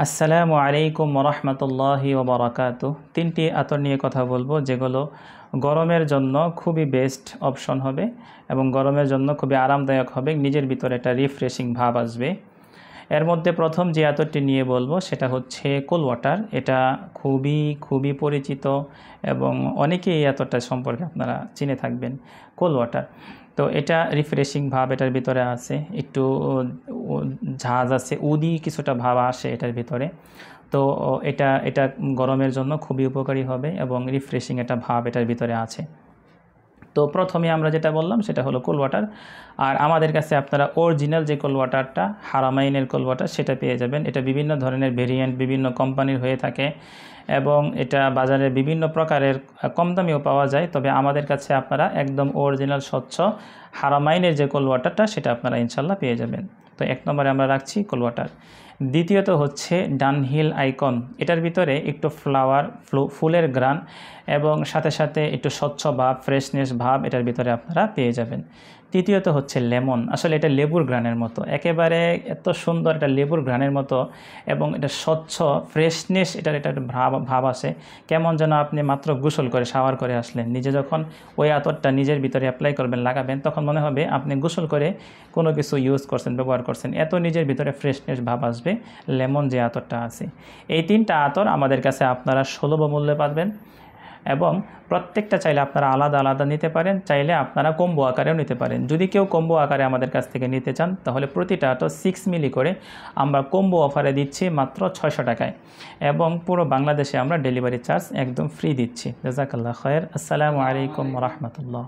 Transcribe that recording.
আসসালামু আলাইকুম ওরহমতুল্লাহি ওবরাকাতুহু। তিনটি আতর নিয়ে কথা বলবো যেগুলো গরমের জন্য খুবই বেস্ট অপশন হবে এবং গরমের জন্য খুবই আরামদায়ক হবে, নিজের ভিতরে একটা রিফ্রেশিং ভাব আসবে। এর মধ্যে প্রথম যে আতরটি নিয়ে বলবো সেটা হচ্ছে কুল ওয়াটার। এটা খুবই পরিচিত এবং অনেকেই এই আতরটা সম্পর্কে আপনারা চিনে থাকবেন, কুল ওয়াটার। তো এটা রিফ্রেশিং ভাব এটার ভিতরে আছে, একটু ঝাঁজ আছে, উদি কিছুটা ভাব আসে এটার ভিতরে। তো এটা এটা গরমের জন্য খুবই উপকারী হবে এবং রিফ্রেশিং একটা ভাব এটার ভিতরে আছে। তো প্রথমে আমরা যেটা বললাম সেটা হলো কুল ওয়াটার। আর আমাদের কাছে আপনারা অরিজিনাল যে কুল ওয়াটারটা, হারামাইনের কুল ওয়াটার, সেটা পেয়ে যাবেন। এটা বিভিন্ন ধরনের ভেরিয়েন্ট বিভিন্ন কোম্পানির হয়ে থাকে এবং এটা বাজারে বিভিন্ন প্রকারের কম দামেও পাওয়া যায়। তবে আমাদের কাছে আপনারা একদম অরিজিনাল স্বচ্ছ হারামাইনের যে কুল ওয়াটারটা সেটা আপনারা ইনশাল্লাহ পেয়ে যাবেন। তো এক নম্বরে আমরা রাখছি কুল ওয়াটার। দ্বিতীয়ত হচ্ছে ডানহিল আইকন। এটার ভিতরে একটু ফুলের গ্রান এবং সাথে সাথে একটু স্বচ্ছ ভাব, ফ্রেশনেস ভাব এটার ভিতরে আপনারা পেয়ে যাবেন। তৃতীয়ত হচ্ছে লেমন। আসলে এটা লেবুর গ্রানের মতো, একেবারে এত সুন্দর এটা লেবুর গ্রানের মতো এবং এটা স্বচ্ছ ফ্রেশনেস, এটার ভাব আসে কেমন যেন আপনি মাত্র গোসল করে শাওয়ার করে আসলেন, নিজে যখন ওই আতরটা নিজের ভিতরে অ্যাপ্লাই করবেন, লাগাবেন, তখন মনে হবে আপনি গোসল করে কোনো কিছু ইউজ করছেন, ব্যবহার করছেন, এত নিজের ভিতরে ফ্রেশনেস ভাব আসবে লেমন যে আতরটা আছে। এই তিনটা আতর আমাদের কাছে আপনারা সুলভ মূল্যে পাবেন এবং প্রত্যেকটা চাইলে আপনারা আলাদা আলাদা নিতে পারেন, চাইলে আপনারা কম্বো আকারেও নিতে পারেন। যদি কেউ কম্বো আকারে আমাদের কাছ থেকে নিতে চান তাহলে প্রতিটা আতর 6 মিলি করে আমরা কম্বো অফারে দিচ্ছি মাত্র 600 টাকায় এবং পুরো বাংলাদেশে আমরা ডেলিভারি চার্জ একদম ফ্রি দিচ্ছি। জাযাকাল্লাহ খায়ের। আসসালামু আলাইকুম ওয়া রাহমাতুল্লাহ।